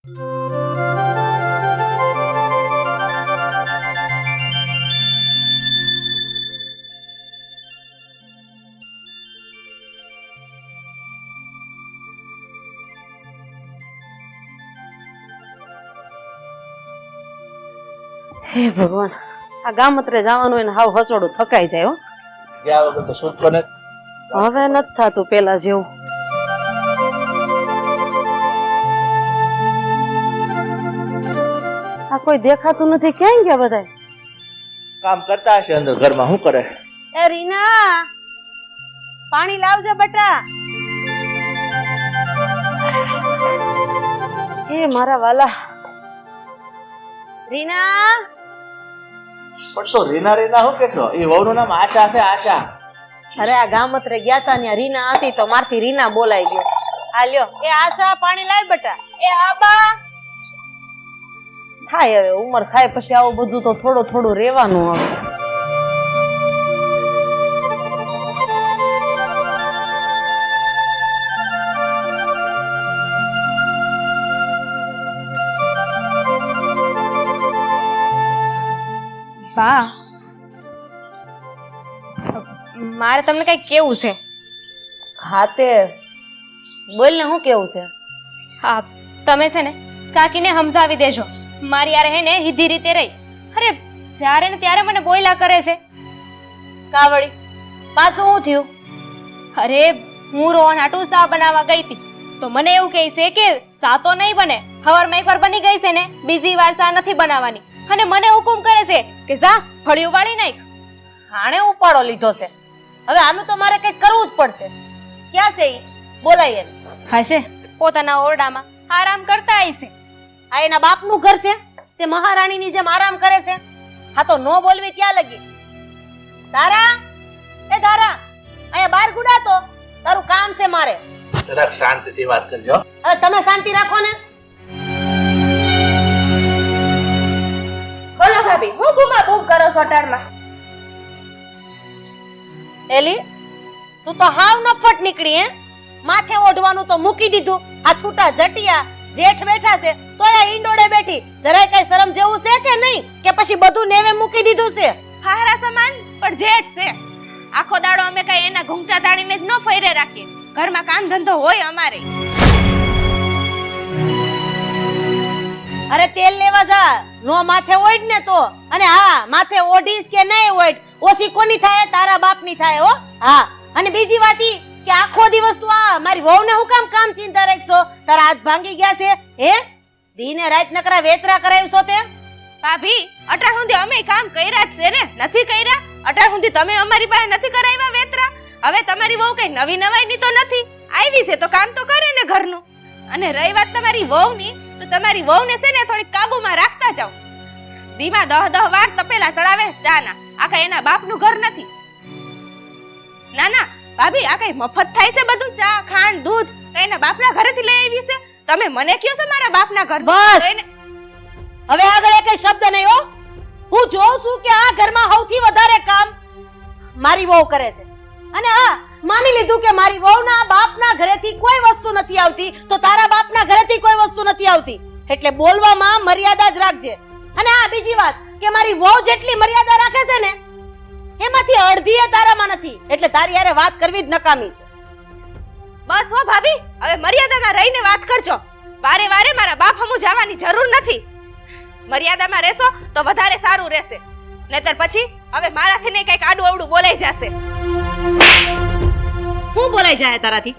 હે ભગવાન, આ ગામત્રે જવાનું એને હાવ હચોડું થકાઈ જાય. હો ગયા વગર તો છૂટકો ને. હવે નથી થતું પેલા જેવું. આ કોઈ દેખાતું નથી. ક્યાં ગયા બધા? કામ કરતા હશે અંદર ઘરમાં. શું કરે? એ રીના, પાણી લાવજે બેટા. એ મારા વાલા રીના. પણ તો રીના રીના શું કે છો? એ વહુનું નામ આશા છે. આશા. અરે આ ગામત્રે ગયા તા ત્યાં રીના હતી તો મારથી રીના બોલાઈ ગયો. આ લ્યો. એ આશા, પાણી લાવ બેટા. એ આબા. થાય હવે, ઉંમર થાય પછી આવું બધું તો થોડું થોડું રહેવાનું. હવે બા, મારે તમને કઈ કેવું છે. હા તે બોલ ને, શું કેવું છે? હા, તમે છે ને કાકીને સમજાવી દેજો. મારી યાર હે ને સીધી રીતે રહી. અરે જ્યારે ને ત્યારે મને બોયલા કરે છે. કાવડી પાછું શું થયું? અરે હું રોહન હાટુ ચા બનાવવા ગઈ હતી તો મને એવું કહે છે કે ચા તો નહીં બને, સવારમાં એકવાર બની ગઈ છે ને બીજી વાર ચા નથી બનાવવાની. અને મને હુકુમ કરે છે કે જા ફળિયું વાળી નાખ. હાણે ઉપાડો લીધો છે. હવે આનું તો મારે કઈ કરવું જ પડશે. ક્યાં છે ઈ? બોલાય એને. હશે પોતાના ઓરડામાં આરામ કરતા હશે. આ એના બાપનું ઘર છે, તે મહારાણીની જેમ આરામ કરે છે. હા તો નો બોલવી ત્યાં લગી. તારા, એ તારા, અહીંયા બહાર ગુડાતો, તારું કામ છે મારે. જરાક શાંતિથી વાત કરજો. હવે તમે શાંતિ રાખો ને. બોલો ભાભી, હું બૂમા બૂમ કરો સોટાડમાં. એલી, તું તો હાવ નફટ નીકળી. હે, માથે ઓઢવાનું તો મૂકી દીધું. આ છૂટા જટિયા જેઠ બેઠા છે તો આ ઈંડોડે બેઠી. જરાય કઈ શરમ જેવું છે કે નહીં? કે પછી બધું નેવે મૂકી દીધું છે? હારા સમાન પણ જેઠ છે. આખો દાડો અમે કઈ એના ઘૂંઘટા તાણીને જ ન ફેરે રાખીએ. ઘરમાં કામ ધંધો હોય અમારે. અરે તેલ લેવા જા. નો માથે ઓઢ ને તો. અને હા, માથે ઓઢીશ કે નહીં ઓઢ, ઓછી કોની થાય? તારા બાપની થાય. હો હા. અને બીજી વાત ઈ કે આખો દિવસ તું આ મારી વહુને હું કામ ચિંતા રાખશો? તારા હાથ ભાંગી ગયા છે? હે, દીને રાત નકરા વેતરા કરાવશો તે? ભાભી, અટાણ સુધી અમે કામ કર્યા જ છે ને, નથી કર્યા? અટાણ સુધી તમે અમારી પાસે નથી કરાવ્યા વેતરા? હવે તમારી વહુ કઈ નવી નવાઈની તો નથી આવી છે તો કામ તો કરે ને ઘરનું. અને રહી વાત તમારી વહુની, તો તમારી વહુને છે ને થોડી કાબુમાં રાખતા જાઓ. દીમાં 10 વાર તપેલા ચડાવે ચાના. આ કઈ એના બાપનું ઘર નથી. ના ના ભાભી, આ કઈ મફત થાય છે બધું? ચા, ખાંડ, દૂધ કઈ એના બાપના ઘરેથી લઈ આવી છે? તમે મને કયો છો મારા બાપના ઘર? બસ હવે આગળ કઈ શબ્દ નહીં. હો, હું જોઉં છું કે આ ઘરમાં સૌથી વધારે કામ મારી વહુ કરે છે. અને હા, માની લીધું કે મારી વહુના બાપના ઘરેથી કોઈ વસ્તુ નથી આવતી તો તારા બાપના ઘરેથી કોઈ વસ્તુ નથી આવતી. એટલે બોલવામાં મર્યાદા જ રાખજે. અને હા, બીજી વાત કે મારી વહુ જેટલી મર્યાદા રાખે છે ને એમાંથી અડધી એ તારામાં નથી. એટલે તારી હારે વાત કરવી જ નકામી છે. બસ હો ભાભી, હવે મર્યાદામાં રહીને વાત કરજો. વારે વારે મારા બાપ હમુ જવાની જરૂર નથી. મર્યાદામાં રહેશો તો વધારે સારું રહેશે. નહીતર પછી હવે મારાથી ને કઈક આડું અવડું બોલાઈ જશે. શું બોલાઈ જાય તારાથી?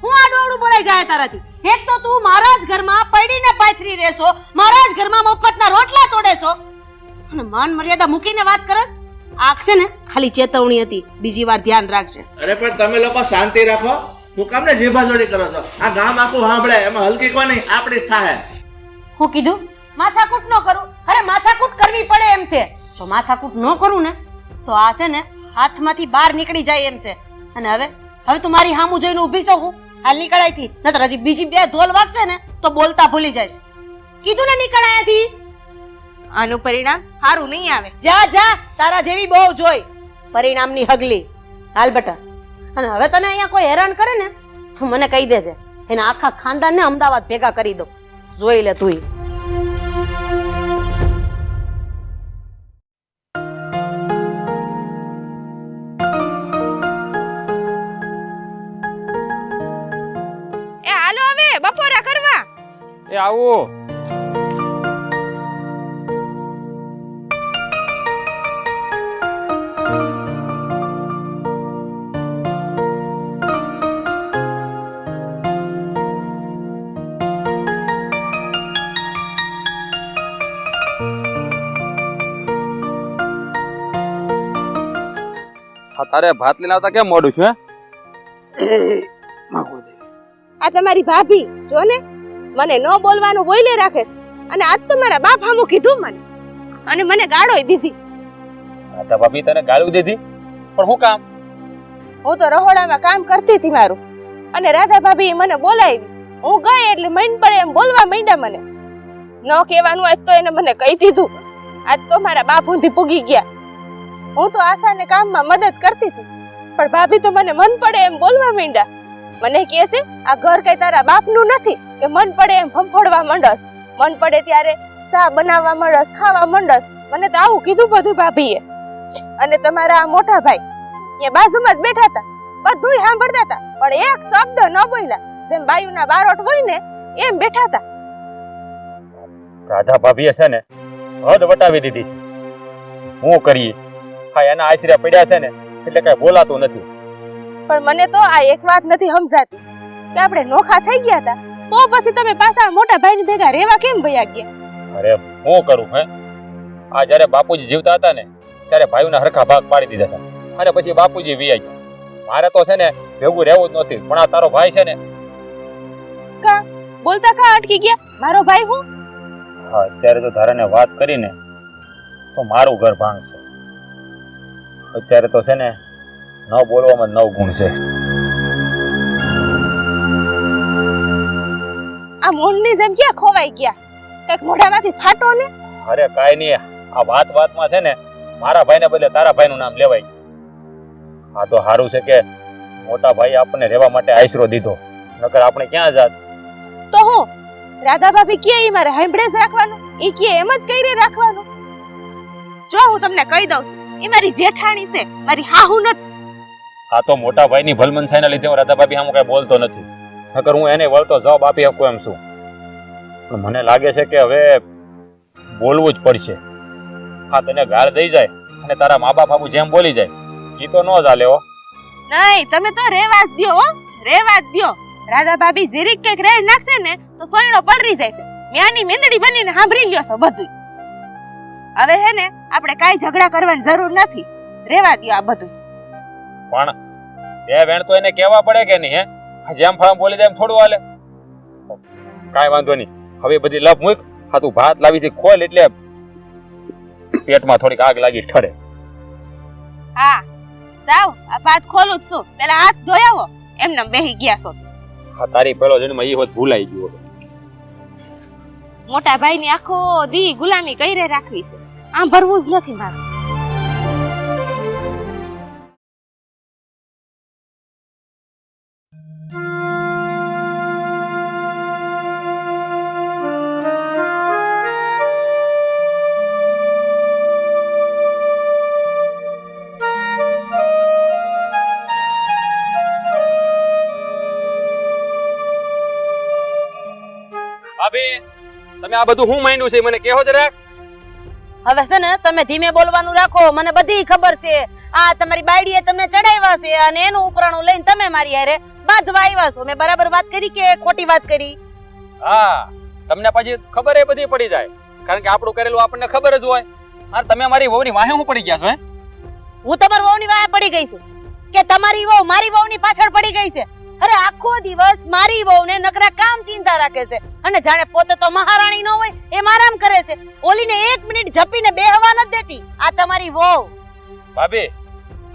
હું આડું અવડું બોલાઈ જાય તારાથી? એક તો તું મારા જ ઘરમાં પડીને પાથરી રહેશો, મારા જ ઘરમાં મફતના રોટલા તોડેશો અને માન મર્યાદા મૂકીને વાત કરસ. આખશે ને ખાલી ચેતવણી હતી, બીજી વાર ધ્યાન રાખજે. અરે પણ તમે લોકો શાંતિ રાખો. હું કામને જીભાજોડી કરો છો? આ ગામ આખું સાંભળે, એમાં હલકી કોની આપણી જ થાય. હું કીધું માથાકૂટ ન કરું? અરે માથાકૂટ કરવી પડે એમ છે. જો માથાકૂટ ન કરું ને તો આ છે ને હાથમાંથી બહાર નીકળી જાય એમ છે. અને હવે તું મારી સામું જોઈને ઊભી છો? હું હાલ નીકળાયથી નતર હજી બીજી 2 ધોલ વાગશે ને તો બોલતા ભૂલી જઈશ. કીધું ને નીકળાયાથી. આનું પરિણામ સારું નહીં આવે. જા જા, તારા જેવી બહુ જોઈ પરિણામની હગલી. હાલ બેટા. અને હવે તને અહીંયા કોઈ હેરાન કરે ને તો મને કહી દેજે. એના આખા ખાનદાનને અમદાવાદ ભેગા કરી દો. જોઈ લે તું. એ હાલો હવે બપોરા કરવા. એ આવો. તારે ભાત લઈને આવતા કેમ મોડું છે? આ તમારી ભાભી જો ને મને ન બોલવાનું બોલે રાખે છે. અને આજ તો મારા બાપ હામું કીધું મને અને મને ગાળોય દીધી. આતા ભાભી તને ગાળું દીધી? પણ હું કામ? હું તો રહોડામાં કામ કરતી હતી મારું અને રાધા ભાભી મને બોલાવી. હું ગઈ એટલે મન પડે એમ બોલવા માંડ્યા મને. ન કહેવાનું આજ તો એને મને કહી દીધું. આજ તો મારા બાપ ઊંધી પૂગી ગયા. હું તો આશાને કામમાં મદદ કરતી હતી પણ ભાભી તો મને મન પડે એમ બોલવા માંડ્યા. મને કહે છે આ ઘર કઈ તારા બાપનું નથી કે મન પડે એમ ફંફોડવા માંડસ, મન પડે ત્યારે ચા બનાવવા માંડસ, ખાવા માંડસ. મને તો આવું કીધું બધું ભાભીએ. અને તમારા આ મોટા ભાઈ એ બાજુમાં જ બેઠા હતા, બધુંય સાંભળતા હતા પણ એક શબ્દ ન બોલ્યા. જેમ બાયુના બારોટ હોય ને એમ બેઠા હતા. રાધા ભાભીએ છે ને હદ વટાવી દીધી છે. હું કરીએ? હા, એના આશરે પડ્યા છે ને એટલે કઈ બોલાતું નથી. પણ મને તો આ એક વાત નથી સમજાતી કે આપણે નોખા થઈ ગયા હતા તો પછી તમે પાછા મોટા ભાઈની ભેગા રહેવા કેમ વયા ગયા? અરે હું કરું હે? આ જ્યારે બાપુજી જીવતા હતા ને ત્યારે ભાઈઓના હરખા ભાગ પાડી દીધા હતા અને પછી બાપુજી વિયા ગયા. મારે તો છે ને ભેગું રહેવું જ નથી. પણ આ તારો ભાઈ છે ને કા બોલતા કા અટકી ગયા? મારો ભાઈ હું? હા, અત્યારે તો ધારાને વાત કરીને તો મારું ઘર ભાંગશે. અત્યારે તો છે ને ન બોલવામાં 9 ગુણ છે. આ મોહનની જેમ ક્યાં ખોવાઈ ગયા? કઈક મોઢામાંથી ફાટો ને. અરે કાઈ નહીં, આ વાતમાં છે ને મારા ભાઈને બદલે તારા ભાઈનું નામ લેવાય. આ તો સારું છે કે મોટા ભાઈ આપણને રહેવા માટે આશરો દીધો, નકર આપણે ક્યાં જાત. તો હું રાધા ભાભી કે ઈ મારે સાંભળે જ રાખવાનું, ઈ કે એમ જ કઈ રાખવાનું. જો હું તમને કહી દઉં ઈ મારી જેઠાણી છે, મારી હાહુ નથી. આ તો મોટા ભાઈની ભલમનસાઈના લીધે હું રાધા ભાભી સામે કઈ બોલતો નથી, નકર હું એને વળતો જવાબ આપી શકું એમ છું. પણ મને લાગે છે કે હવે બોલવું જ પડશે. હા, તને ગાળ દઈ જાય અને તારા મા બાપ બાપુ જેમ બોલી જાય ઈ તો ન ચાલે હો. નહીં, તમે તો રેવા જ દ્યો, રેવા જ દ્યો. રાધા ભાભી જીરીક કઈક રેડ નાખશે ને તો સોયણો પલરી જાય છે. મ્યાની મેંદડી બનીને સાંભળી લ્યો છો બધું. હવે હે ને આપણે કાઈ ઝઘડા કરવાની જરૂર નથી, રેવા દ્યો આ બધું. પણ બે વેણ તો એને કહેવા પડે કે નહીં? હે, જેમ ફામ બોલી જાય એમ થોડું હાલે? કાઈ વાંધો નહીં, હવે બધી લપ મૂક. હા, તું ભાત લાવી છે ખોલ એટલે પેટમાં થોડીક આગ લાગી ઠરે. હા, જાવ આ ભાત ખોલું જ છું. પેલા હાથ ધોયાવો, એમને બેહી ગયા છો. હા, તારી પેલો જન્મ ઈ હોત ભૂલાઈ ગયો. મોટા ભાઈની આખો દી ગુલામી કઈરે રાખવી છે, આમ ભરવું જ નથી મારે. ભાભી, તમે આ બધું હું માંડ્યું છે મને કહો જરા. હવે છે ને તમે ધીમે બોલવાનું રાખો, મને બધી ખબર છે. આ તમારી બાયડીએ તમને ચડાવ્યા છે અને એનું ઉપરાણું લઈને તમે મારી હારે બાંધવા આવ્યા છો. મેં બરાબર વાત કરી કે ખોટી વાત કરી? હા, તમને પછી ખબર એ બધી પડી જાય, કારણ કે આપણું કરેલું આપણને ખબર જ હોય. અને તમે મારી વહુની વાહે હું પડી ગયા છો? હે, હું તમારી વહુની વાહે પડી ગઈ છું કે તમારી વહુ મારી વહુની પાછળ પડી ગઈ છે? અરે આખો દિવસ મારી વહુને નકરા કામ ચિંતા રાખે છે અને જાણે પોતે તો મહારાણી ન હોય એમ આરામ કરે છે. ઓલીને 1 મિનિટ ઝપીને બેહવા નથી દેતી આ તમારી વહુ. ભાભી,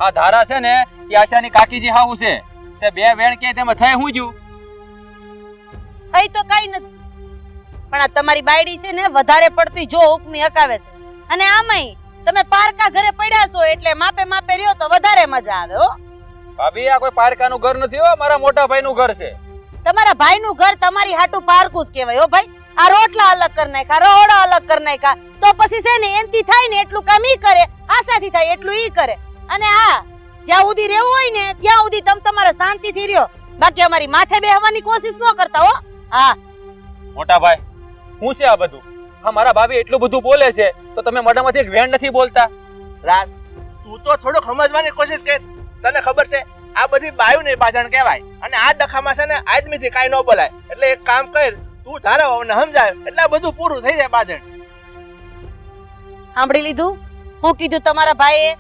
આ ધારા છે ને એ આશાની કાકીજી હાવું છે. તે બે વેણ કે તેમાં થઈ હું જ્યું? થઈ તો કઈ નથી, પણ આ તમારી બાયડી છે ને વધારે પડતી જો હુકમી હકાવે છે. અને આમાંય તમે પારકા ઘરે પડ્યા છો એટલે માપે માપે રહ્યો તો વધારે મજા આવે. હો ભાભી, આ કોઈ પારકાનું ઘર નથી હો, મારા મોટા ભાઈનું ઘર છે. તમારા ભાઈનું ઘર તમારી હાટું પારકું જ કહેવાય. હો ભાઈ, આ રોટલા અલગ કરી નાખ્યા, રહોડા અલગ કરી નાખ્યા, તો પછી છે ને એનથી થાય ને એટલું કામ ઈ કરે, આશાથી થાય એટલું ઈ કરે. અને આ જ્યાં સુધી રહેવું હોય ને ત્યાં સુધી તમે તમારે શાંતિથી રહ્યો, બાકી અમારી માથે બેહવાની કોશિશ ન કરતા હો. હા મોટા ભાઈ હું છે આ બધું? હા મારા ભાભી એટલું બધું બોલે છે તો તમે મોઢામાંથી એક વેણ નથી બોલતા? રાગ, તું તો થોડુંક સમજવાની કોશિશ કર. તને ખબર છે આ બધી બાયુની બાજણ કહેવાય, અને આ ડખામાં છે ને આદમીથી કાંઈ ન બોલાય. એટલે એક કામ કર, તું તારા વહુને સમજાય એટલે આ બધું પૂરું થઈ જાય બાજણ. સાંભળી લીધું? હું કીધું તમારા ભાઈએ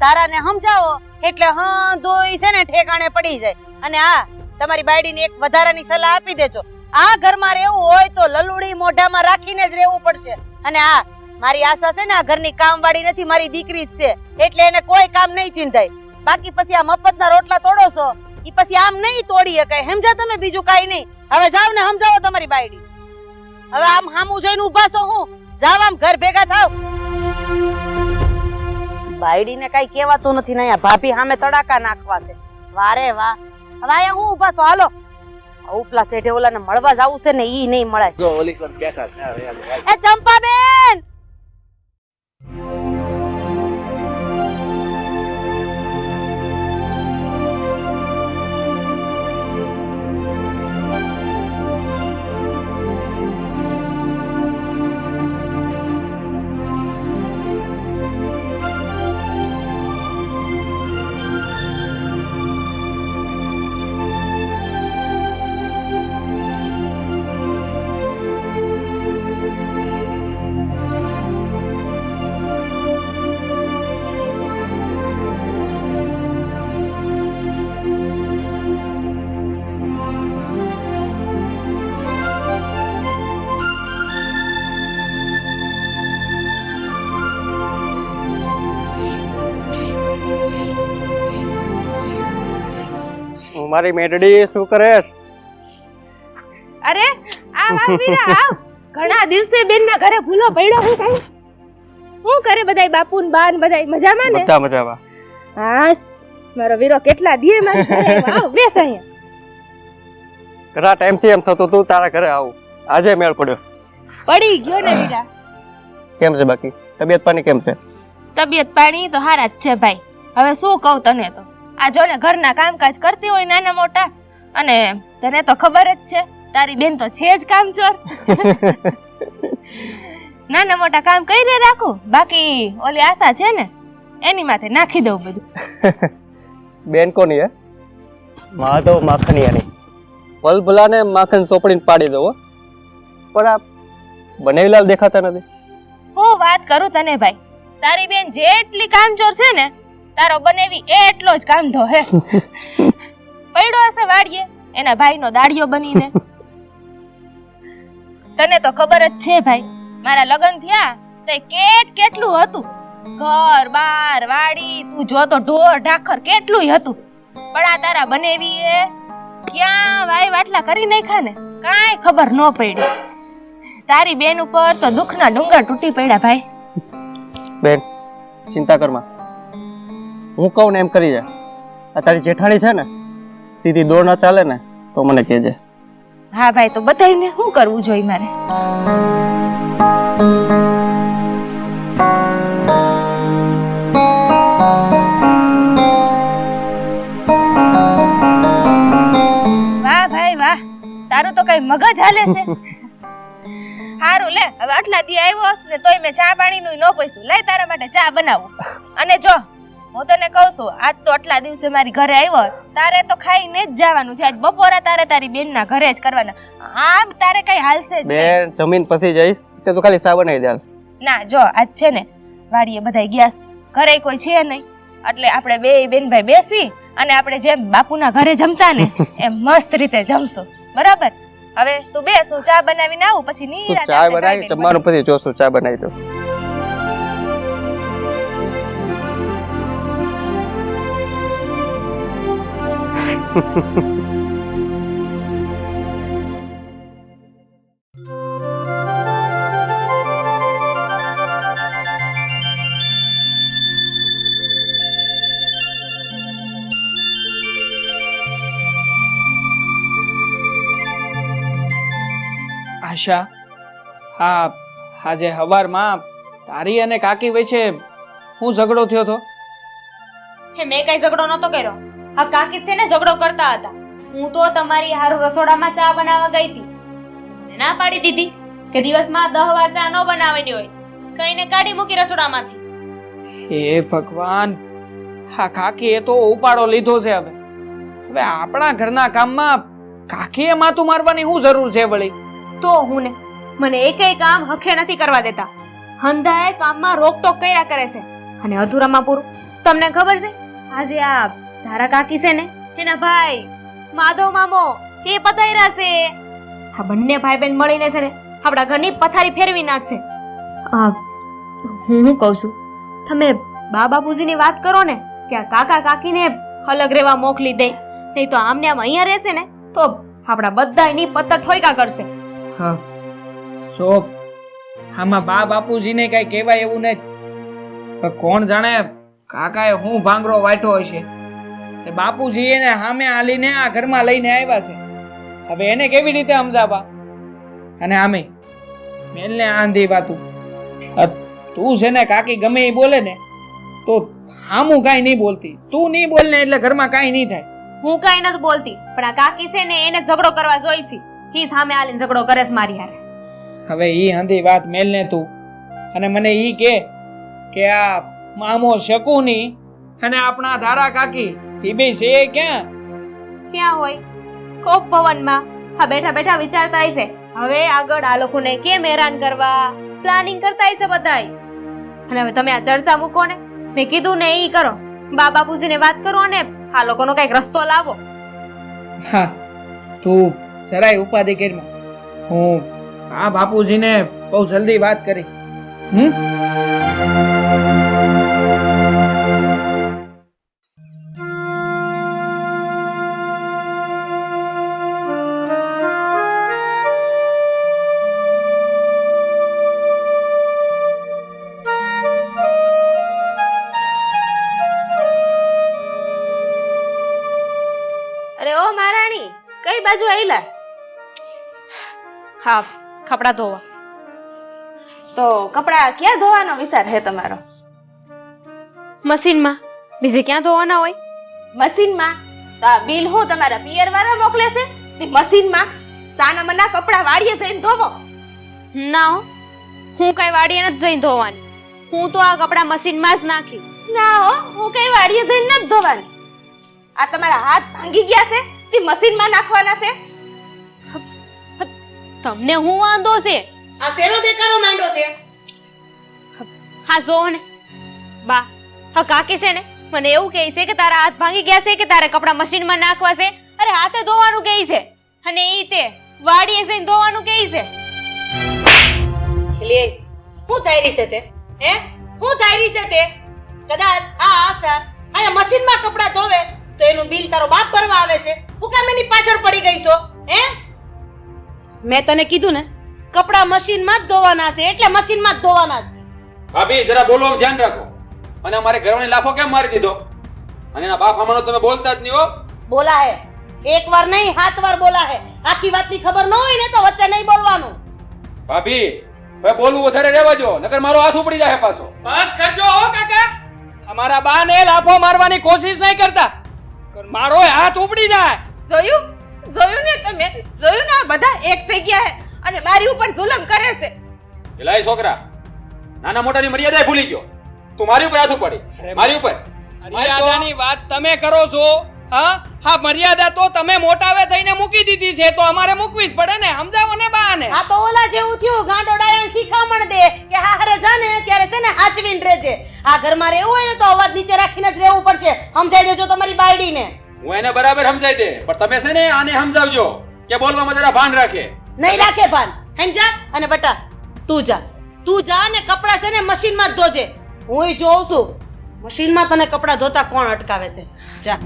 તારાને સમજાવો એટલે હા દોઈ છે ને ઠેકાણે પડી જાય. અને આ તમારી બાયડીને એક વધારાની સલાહ આપી દેજો, આ ઘરમાં રહેવું હોય તો લલુડી મોઢામાં રાખીને જ રહેવું પડશે. અને આ મારી આશા છે ને આ ઘરની કામવાળી નથી, મારી દીકરી જ છે, એટલે એને કોઈ કામ નહીં ચિંતાય. બાકી પછી આ મફતના રોટલા તોડો છો ઈ પછી આમ નહીં તોડી શકાય, સમજા તમે? બીજું કાઈ નહીં. હવે જાવ ને સમજાવો તમારી બાયડી. હવે આમ હામું જોઈને ઊભા છો, હું જાવ આમ ઘર ભેગા થાવ. બાયડીને કઈ કહેવાતું નથી ને અહીંયા ભાભી સામે તડાકા નાખવા છે. વારે વાહ. હવે અહીંયા હું ઊભા છો, હાલો. ઉપલા શેઠે ઓલાને મળવા જાવું છે ને ઈ નહીં મળાય. જો ઓલી કર બેઠા છે. હવે હાલ. એ ચંપાબેન, મારી મેડડી શું કરે? અરે આવ આવ વીરા આવ. ઘણા દિવસે બેનના ઘરે ભૂલો પડ્યો. હું કઈ શું કરે બધાય બાપુ ને બા ને બધાય મજામાં ને? બધા મજામાં. હા મારો વીરો કેટલા દીએ મારી ઘરે આવ્યો. આવ બેસ અહીંયા. ઘણા ટાઈમથી એમ થતું તું તારા ઘરે આવું, આજે મેળ પડ્યો. પડી ગયો ને વીરા. કેમ છે બાકી તબિયત પાણી કેમ છે? તબિયત પાણી તો હારા જ છે ભાઈ. હવે શું કહું તને, તો આ જો ને ઘરના કામકાજ કરતી હોય નાના મોટા, અને તને તો ખબર જ છે તારી બેન તો છે જ કામચોર. નાના મોટા કામ કરી રાખું, બાકી ઓલી આશા છે ને એની માથે નાખી દઉં બધું. બેન કોની હે? માધવ માખણિયાની. ભલભલાને માખણ સોપડીને પાડી દો, પણ આ બનેવીલાલ દેખાતા નથી. હું વાત કરું તને ભાઈ, તારી બેન જેટલી કામચોર છે ને તારો બનેવી એટલો જ કામઢો હે. પડ્યો હશે વાડીએ એના ભાઈનો દાડિયો બનીને. તને તો ખબર જ છે ભાઈ, મારા લગ્ન થયા તો કેટલું હતું, ઘર બાર વાડી તું જો તો ઢોર ઢાખર કેટલું હતું. પણ આ તારા બનેવીએ ક્યાં વાય વાટલા કરી નાખ્યા ને કાંઈ ખબર ન પડી. તારી બેન ઉપર તો દુઃખના ડુંગર તૂટી પડ્યા ભાઈ. બેન ચિંતા કરમાં, હું કહું ને એમ કરી જા. આ તારી જેઠાણી છે ને સીધી દોર ના ચાલે ને તો મને કહેજે. હા ભાઈ, તો બધાને શું કરવું જોઈએ મારે? વાહ ભાઈ વાહ, તારું તો કઈ મગજ હાલે છે. હારું લે, હવે આટલા દી આવ્યો ને તોય મેં ચા પાણી નું ન પૂછ્યું. લઈ તારા માટે ચા બનાવું. અને જો હું તને કહું છું, આજ તો આટલા દિવસે મારી ઘરે આવ્યો, તારે તો ખાઈને જ જવાનું છે. આજ બપોરા તારે તારી બેન ના ઘરે જ કરવાના. આમ તારે કઈ હાલશે જ નહીં. બેન જમીન પછી જઈશ તે તો ખાલી સા બનાવી દે. ના જો આજ છે ને વાડીએ બધાય ગયા છે, ઘરે કોઈ છે નહીં, એટલે આપણે બે બેન ભાઈ બેસી અને આપણે જેમ બાપુના ઘરે જમતા ને એમ મસ્ત રીતે જમશું. બરાબર? હવે તું બેસ, હું ચા બનાવીને આવું, પછી નિરાંતે ચા આપણે બનાવી ભાઈ બેન જમવાનું પછી જોશું. ચા બનાવી દો. આશા, હા આજે હવારમાં તારી અને કાકી વચ્ચે હું ઝઘડો થયો હતો. હે મેં કઈ ઝઘડો નતો કર્યો. હા કાકી છે ને ઝઘડો કરતા હતા. હું તો તમારી હારું રસોડામાં ચા બનાવવા ગઈ હતી. મને ના પાડી દીધી કે દિવસમાં 10 વાર ચા ન બનાવવાની હોય. કઈને કાઢી મૂકી રસોડામાંથી. હે ભગવાન, હા કાકીએ તો ઉપાડો લીધો છે. હવે હવે આપણા ઘરના કામમાં કાકીએ માથું મારવાની શું જરૂર છે વળી? તો હું ને મને એકેય કામ હખે નથી કરવા દેતા. હંધાએ કામમાં રોકટોક કર્યા કરે છે અને અધૂરામાં પૂરું. તમને ખબર છે આજે આ ધારા કાકી છે ને એના ભાઈ માધવ મામો એ પધાર્યા છે. આ બંને ભાઈ બહેન મળીને છે ને આપણા ઘરની પથારી ફેરવી નાખશે. હું કહું છું તમે બા બાપુજીની વાત કરો ને કે આ કાકા કાકીને અલગ રહેવા મોકલી દે, નહીં તો આમને આમ અહીંયા રહેશે ને તો આપણા બધાની પત્તર ઠોયકા કરશે. હા સો આમાં બા બાપુજીને કઈ કહેવાય એવું નહીં. પણ કોણ જાણે કાકાએ હું ભાંગરો વાટ્યો હશે. એ બાપુજી એને સામે હાલીને આ ઘરમાં લઈને આવ્યા છે. હવે એને કેવી રીતે સમજાવવા? અને આમે મેલને આંધી વાતું તું છે ને કાકી ગમે એ બોલે ને તો હામું કાંઈ નહીં બોલતી. તું નહીં બોલ ને એટલે ઘરમાં કાંઈ નહીં થાય. હું કાંઈ નથી બોલતી, પણ આ કાકી છે ને એને ઝઘડો કરવા જોઈશી. ઈ સામે આલીને ઝઘડો કરે છે મારી હારે. હવે ઈ હંધી વાત મેલને તું અને મને ઈ કે આ મામો શકુની અને આપણા ધારા કાકી ઈ બે છે ક્યાં હોય? કોક ભવનમાં હા બેઠા બેઠા વિચારતા હશે હવે આગળ આ લોકોને કેમ હેરાન કરવા, પ્લાનિંગ કરતા હશે બધાય. અને હવે તમે આ ચર્ચા મૂકો ને, મેં કીધું ને ઈ કરો. બા બાપુજીને વાત કરો અને આ લોકોનો કઈક રસ્તો લાવો. હા તું જરાય ઉપાધિ કરીમાં. હું આ બાપુજીને બહુ જલ્દી વાત કરી. અરે ઓ મહારાણી, કઈ બાજુ આઈલા? હા કપડા ધોવા. તો કપડા ક્યાં ધોવાનો વિચાર છે તમારો? મશીનમાં. બીજે ક્યાં ધોવાના હોય? મશીનમાં? તો આ બિલ હું તમારા પિયર વાળા મોકલે છે તે મશીનમાં? સાના મના કપડા વાડીએ જઈને ધોવો? ના હો, હું કઈ વાડીએ નથી જઈને ધોવાની. હું તો આ કપડા મશીનમાં જ નાખી. ના હો, હું કઈ વાડીએ જઈને નથી ધોવાની. આ તમારા હાથ ભાંગી ગયા છે તે મશીનમાં નાખવાના છે? તમને હું વાંધો છે? આ શેનો દેખાડો માંડ્યો છે? હા જો ને બા, હા કાકી છે ને મને એવું કહે છે કે તારા હાથ ભાંગી ગયા છે કે તારે કપડા મશીનમાં નાખવા છે. અરે હાથે ધોવાનું કહે છે અને ઈ તે વાડીએ જઈને ધોવાનું કહે છે. લે હું ધાયરી છે તે? હે હું ધાયરી છે તે? કદાચ આ આશા આયા મશીનમાં કપડા ધોવે તો એનું બિલ તારો બાપ ભરવા આવે છે. હું કામ એની પાછળ પડી ગઈ છો? હે મેં તને કીધું ને કપડા મશીનમાં જ ધોવાના છે એટલે મશીનમાં જ ધોવાના છે. ભાભી જરા બોલવામાં ધ્યાન રાખો. અને અમારે ઘરવાળી લાફો કેમ મારી દીધો? અને એના બાપ અમારો તમે બોલતા જ નહીં હો. બોલા હે એક વાર નહીં 7 વાર બોલા હે. આખી વાતની ખબર ન હોય ને તો વચ્ચે નહીં બોલવાનું. ભાભી હવે બોલવું વધારે રહેવા દો, નકર મારો હાથ ઉપડી જાય પાછો. બસ કરજો હો કાકા. અમારા બાને લાફો મારવાની કોશિશ નહીં કરતા. મારો હાથ ઉપડી જાય. જોયું ને તમે? જોયું ને આ બધા એક થઈ ગયા છે અને મારી ઉપર જુલમ કરે છે. એલાય છોકરા, નાના મોટાની મર્યાદા ભૂલી ગયો. તું મારી ઉપર હાથ ઉપાડી. મારી ઉપર મર્યાદાની વાત તમે કરો છો? હા મર્યાદા તો તમે મોટાવે થઈને મૂકી દીધી છે તો અમારે મૂકવી જ પડે ને. સમજાવો ને બાને. આ તો ઓલા જેવું થયું ગાંડો ડાયાને શીખામણ દે કે હારે જાને ત્યારે છે ને હાચવીને રહેજે. આ ઘરમાં રહેવું હોય ને તો અવાજ નીચે રાખીને જ રહેવું પડશે. સમજાઈ દેજો તમારી બાયડીને. હું એને બરાબર સમજાઈ દે, પણ તમે છે ને આને સમજાવજો કે બોલવામાં જરા ભાન રાખે. નહીં રાખે ભાન. સમજા? અને બટા તું જા ને કપડા છે ને મશીનમાં જ ધોજે. હું જોઉં છું મશીનમાં તને કપડા ધોતા કોણ અટકાવે છે. જા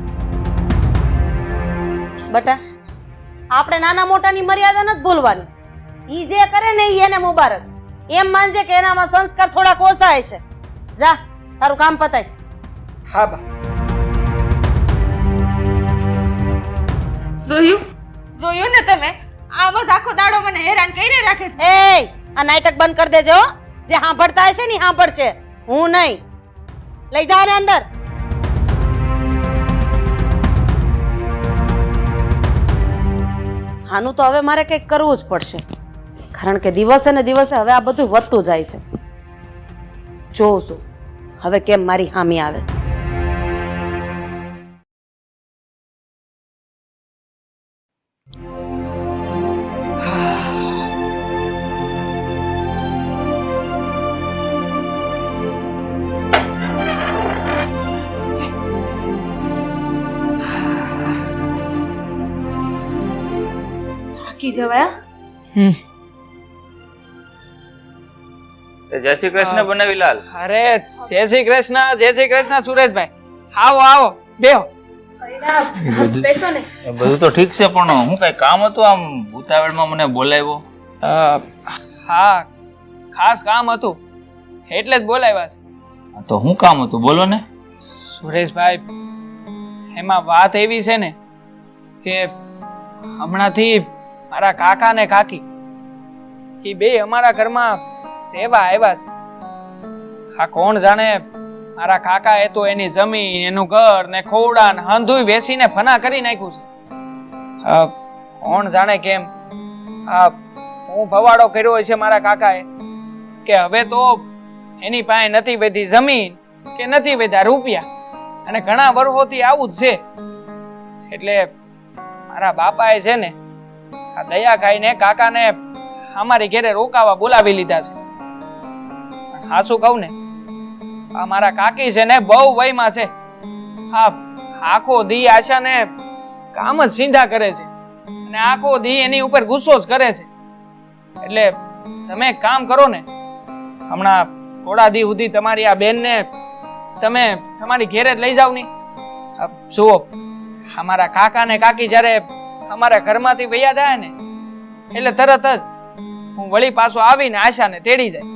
બટા, આપણે નાના મોટાની મર્યાદા નથી ભૂલવાની. ઈ જે કરે ને ઈ એને મુબારક. એમ માનજે કે એનામાં સંસ્કાર થોડા ઓછા છે. જા તારું કામ પતાય. હા બા. જોયું ને તમે? આમ જ આખો દાડો મને હેરાન કરીને રાખે છે. એ આ નાટક બંધ કરી દેજો હો. જે સાંભળતા હશે ને સાંભળશે, હું નહીં. લઈ જા ને અંદર. આનું તો હવે મારે કંઈક કરવું જ પડશે, કારણ કે દિવસે ને દિવસે હવે આ બધું વધતું જાય છે. જોઉં છું હવે કેમ મારી હામી આવે છે. થાકી જવાયા? જય શ્રી કૃષ્ણ બનાવીલાલ. અરે જય શ્રી કૃષ્ણ સુરેશભાઈ. આવો આવો બેહો. બેસો ને. એ બધું તો ઠીક છે પણ હું કઈ કામ હતું આમ ઉતાવળમાં મને બોલાવ્યો? હા, ખાસ કામ હતું એટલે જ બોલાવ્યા છે. તો શું કામ હતું બોલો ને. સુરેશભાઈ, એમાં વાત એવી છે ને કે હમણાંથી મારા કાકા ને કાકી એ બે અમારા ઘરમાં રહેવા આવ્યા છે. આ કોણ જાણે મારા કાકા એ તો એની જમીન, એનું ઘર ને ખોવડા ને હંધુય વેચીને ફના કરી નાખ્યું છે. કોણ જાણે કેમ આ હું ભવાડો કર્યો છે મારા કાકાએ કે હવે તો એની પાસે નથી બધી જમીન કે નથી બધા રૂપિયા, અને ઘણા વર્ષોથી આવું જ છે. એટલે મારા બાપાએ છે ને આ દયા ખાઈને કાકાને અમારી ઘરે રોકાવા બોલાવી લીધા છે. હાસું કહું ને, આ મારા કાકી છે ને બહુ વયમાં છે. આ આખો દી આશાને કામ જ સીધા કરે છે અને આખો દી એની ઉપર ગુસ્સો જ કરે છે. એટલે તમે એક કામ કરો ને, હમણાં થોડા દી સુધી તમારી આ બેનને તમે તમારી ઘેરે જ લઈ જાવ ની. જુઓ, અમારા કાકા ને કાકી જ્યારે અમારા ઘરમાંથી વયા જાય ને એટલે તરત જ હું વળી પાછો આવીને આશાને તેડી જાય.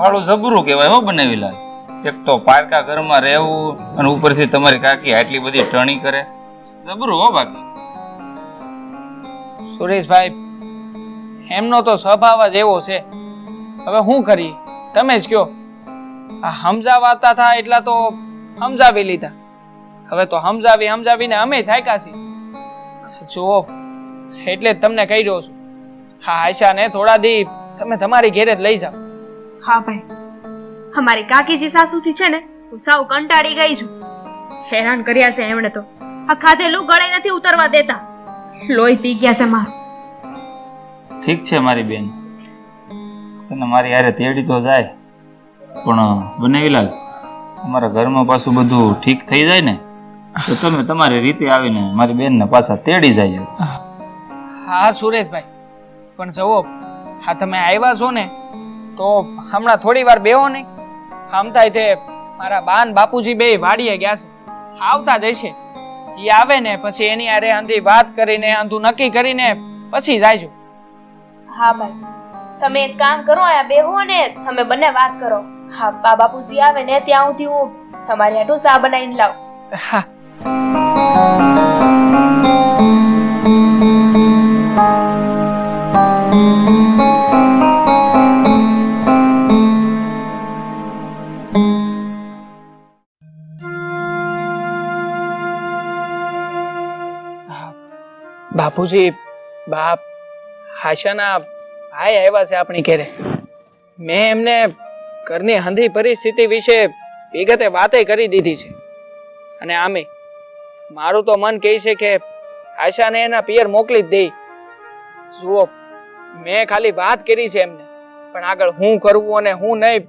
હાલું જબરું કહેવાય હો બનાવીલાલ. એક તો પારકા ઘરમાં રહેવું અને ઉપરથી તમારી કાકી આટલી બધી ટણી કરે, જબરું હો. બાકી સુરેશભાઈ, એમનો તો સ્વભાવ જ એવો છે. હવે શું કરીએ તમે જ કયો. આ સમજાવાતા થાય એટલા તો સમજાવી લીધા, હવે તો સમજાવીને અમે થાક્યા છીએ. જુઓ, એટલે જ તમને કહી રહ્યો છું, હા આયશાને થોડા દી તમે તમારી ઘેરે જ લઈ જાઓ. હા ભાઈ, અમારી કાકીજી સાસુથી છે ને હું સાવ કંટાળી ગઈ છું. હેરાન કર્યા છે એમણે તો. આ ખાધેલું ગળે નથી ઉતરવા દેતા. લોહી પી ગયા છે મારું. ઠીક છે મારી બેન, તને મારી હારે તેડી તો જાય, પણ બનાવીલાલ અમારા ઘરમાં પાછું બધું ઠીક થઈ જાય ને તો તમે તમારી રીતે આવીને મારી બેનને પાછા તેડી જાય. હા સુરેશભાઈ, પણ જુઓ, હા તમે આવ્યા છો ને તો હમણાં થોડી વાર બેહો નહીં. આમ થાય તે મારા બાન બાપુજી બે વાડીએ ગયા છે, આવતા જ હશે. એ આવે ને પછી એની હારે આંધી વાત કરીને આંધું નક્કી કરીને પછી જાયજો. હા ભાઈ, તમે એક કામ કરો, આ બેહો ને તમે બંને વાત કરો. હા, બા બાપુજી આવે ને ત્યાં સુધી હું તમારી હાટુ ચા બનાવીને લાવ. હા. બાપુજી, બાપ, આશાના ભાઈ આવ્યા છે આપણી ઘરે. મેં એમને ઘરની હંધી પરિસ્થિતિ વિશે વિગતે વાતે કરી દીધી છે. અને આમે મારું તો મન કહે છે કે આશાને એના પિયર મોકલી જ દે. જુઓ, મેં ખાલી વાત કરી છે એમને, પણ આગળ હું કરવું અને હું નહીં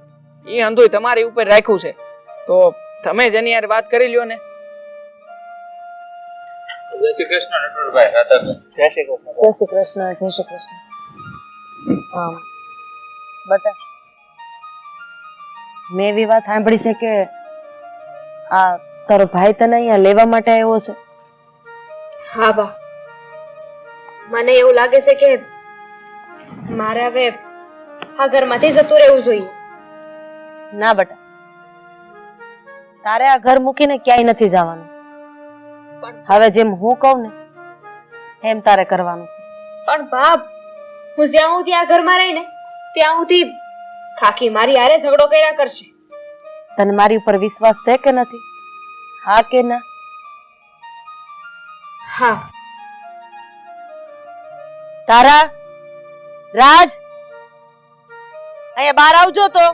એ હંધુય તમારી ઉપર રાખ્યું છે. તો તમે જ એની યાર વાત કરી લ્યો ને. જય શ્રી કૃષ્ણ નટવરભાઈ. રાધાભાઈ. જય શ્રી કૃષ્ણ. બટા, મેં એવી વાત સાંભળી છે કે આ તારો ભાઈ તને અહીંયા લેવા માટે આવ્યો છે. હા બા, મને એવું લાગે છે કે મારે હવે આ ઘરમાંથી જતું રહેવું જોઈએ. ના બટા, તારે આ ઘર મૂકીને ક્યાંય નથી જવાનું. હવે જેમ હું કહું ને એમ તારે કરવાનું છે. પણ બાપ, હું જ્યાં સુધી આ ઘરમાં રહીને ત્યાં સુધી કાકી મારી હારે ઝઘડો કર્યા કરશે. તને મારી ઉપર વિશ્વાસ છે કે નથી? હા કે ના? હા. તારા રાજ અહીંયા બહાર આવજો તો.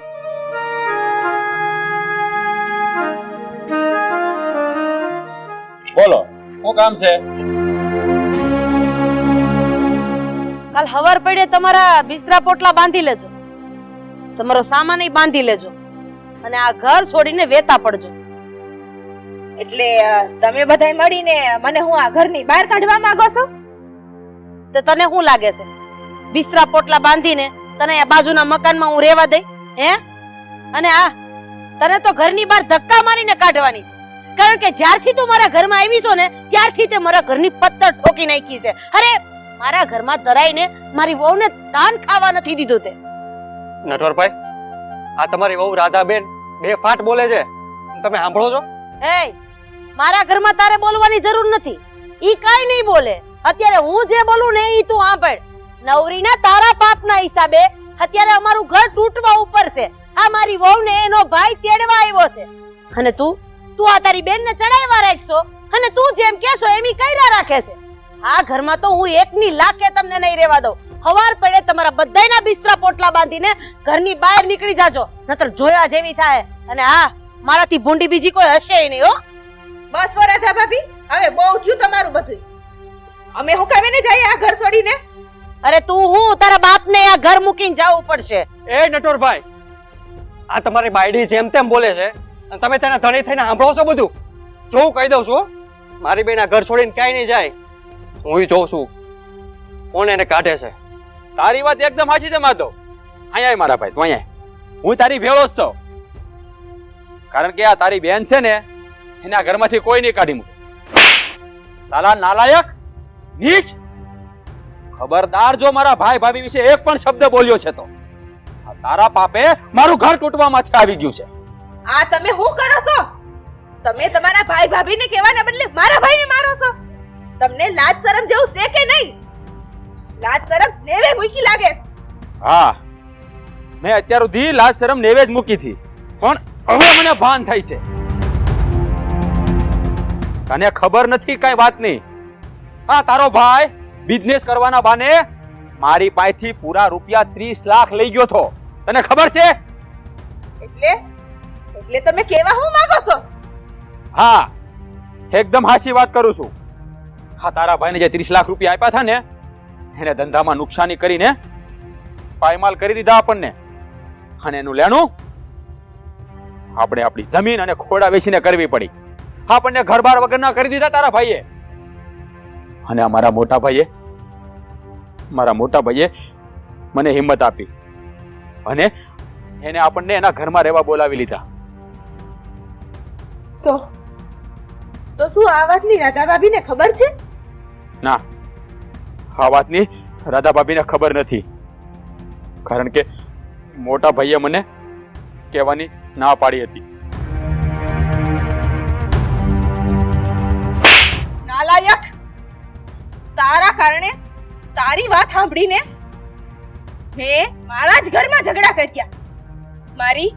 બોલો શું કામ છે? કાલ હવાર પડે તમારા બિસ્તરા પોટલા બાંધી લેજો, તમારો સામાન બાંધી લેજો અને આ ઘર છોડીને વેતા પડજો. એટલે તમે બધાય મળીને મને હું આ ઘરની બહાર કાઢવા માંગો છો? તો તને શું લાગે છે બિસ્તરા પોટલા બાંધીને તને આ બાજુના મકાનમાં હું રહેવા દઈ? હે? અને આ તને તો ઘરની બહાર ધક્કા મારીને કાઢવાની, કારણ કે જ્યારથી તું મારા ઘરમાં આવી છો ને ત્યારથી તે મારા ઘરની પત્તર ઠોકી નાખી છે. અરે મારા ઘરમાં ધરાઈને મારી વહુને તાન ખાવા નથી દીધું તે. નટવરભાઈ, આ તમારી વહુ રાધાબેન બે ફાટ બોલે છે, તમે સાંભળો છો? એ મારા ઘરમાં તારે બોલવાની જરૂર નથી, ઈ કાઈ નહીં બોલે. અત્યારે હું જે બોલું ને ઈ તું સાંભળ. નવરીના તારા પાપના હિસાબે અત્યારે અમારું ઘર તૂટવા ઉપર છે. આ મારી વહુને એનો ભાઈ તેડવા આવ્યો છે અને તું આ તારી બેનને ચડાવવા રાખશો અને તું જેમ કહેશો એમ ઈ કર્યા રાખે છે. આ ઘરમાં તો હું એકની લાખે તમને નહીં રહેવા દઉં. હવાર પડે તમારા બધાયના બિસ્તરા પોટલા બાંધીને ઘરની બહાર નીકળી જાજો, નતર જોયા જેવી થાય. અને હા, મારાથી ભૂંડી બીજી કોઈ હશે નહીં હો. બસ વરાજા ભાભી, હવે બહુ થયું તમારું બધું. અમે હું કામે જઈએ આ ઘર છોડીને? અરે તું હું તારા બાપને આ ઘર મૂકીને જવું પડશે. એ નટવરભાઈ, આ તમારી બાયડી જેમ તેમ બોલે છે અને તમે તેના ધણી થઈને સાંભળો છો બધું? જો હું કહી દઉં છું, મારી બેન આ ઘર છોડીને ક્યાંય નહીં જાય. હું જોઉં છું કોણ એને કાઢે છે. તારી વાત એકદમ સાચી છે માધવ. અહીંયા આય મારા ભાઈ, તું અહીંયા આય. હું તારી ભેળો જ છું, કારણ કે આ તારી બેન છે ને એને આ ઘરમાંથી કોઈ નહીં કાઢી મૂકે. સાલા નાલાયક, નીચ! ખબરદાર જો મારા ભાઈ ભાભી વિશે એક પણ શબ્દ બોલ્યો છે તો આ તારા પાપે મારું ઘર તૂટવામાંથી આવી ગયું છે. આ તમે શું કરો છો? તમે તમારા ભાઈ ભાભીને કહેવાના બદલે મારા ભાઈને મારો છો. તમને લાજ શરમ જેવું છે કે નહીં? લાજ શરમ નેવે મૂકી લાગે. હા, મેં અત્યાર સુધી લાજ શરમ નેવે જ મૂકી હતી, પણ હવે મને ભાન થાય છે. તને ખબર નથી કઈ વાત નહીં. હા, તારો ભાઈ બિઝનેસ કરવાના બાને મારી પાસેથી પૂરા રૂપિયા 30 લાખ લઈ ગયો તો. તને ખબર છે? એટલે તમે કેવા હું માંગો છો? હા, એકદમ હાચી વાત કરું છું. હા, તારા ભાઈને જે 30 લાખ રૂપિયા આપ્યા હતા ને એને ધંધામાં નુકસાની કરીને પાયમાલ કરી દીધા આપણને, અને એનું લેણું આપણે આપણી જમીન અને ખોડા વેચીને કરવી પડી. આપણને ઘરબાર વગરના કરી દીધા તારા ભાઈએ. અને આ મારા મોટા ભાઈએ મને હિંમત આપી અને એને આપણને એના ઘરમાં રહેવા બોલાવી લીધા. તો શું આ વાતની રાધા ભાભીને ખબર છે? ના, આ વાતની રાધા ભાભીને ખબર નથી, કારણ કે મોટા ભાઈએ મને કહેવાની ના પાડી હતી. નાલાયક! તારા કારણે તારી વાત સાંભળીને મેં મારા જ ઘરમાં ઝઘડા કર્યા. મારી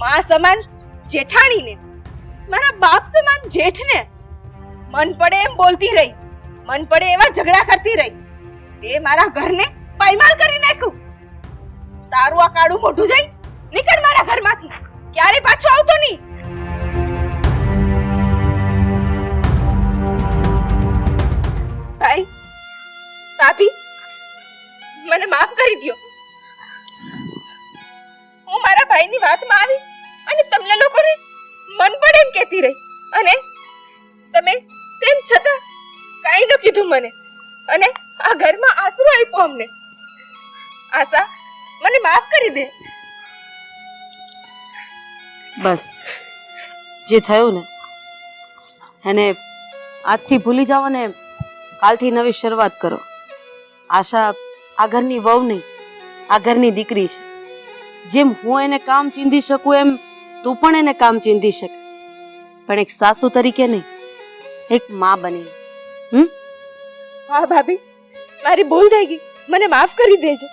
માં સમાન જેઠાણીને, મારા બાપ સમાન જેઠને મન પડે એમ બોલતી રહી, મન પડે એવા ઝઘડા કરતી રહી. તે મારા ઘરને પાયમાલ કરી નાખ્યું. તારું આ કાળું મોઢું જઈ નીકળ મારા ઘરમાંથી, ક્યારે પાછો આવતો નહીં. ભાઈ ભાભી, મને માફ કરી દ્યો. હું મારા ભાઈની વાતમાં આવી અને તમને લોકોને મન પડે એમ કહેતી રહી, અને તમે તેમ છતાં કાંઈ ન કીધું મને, અને આ ઘરમાં આશરો આપ્યો અમને. આશા, મને માફ કરી દે. બસ, જે થયું ને એને આજથી ભૂલી જાઓ ને કાલથી નવી શરૂઆત કરો. આશા આ ઘરની વહુ નહીં, આ ઘરની દીકરી છે. જેમ હું એને કામ ચીંધી શકું એમ તું પણ એને કામ ચીંધી શકે, પણ એક સાસુ તરીકે નહીં, એક માં બની. હા ભાભી, મારી ભૂલ થઈ ગઈ. મને માફ કરી દેજો.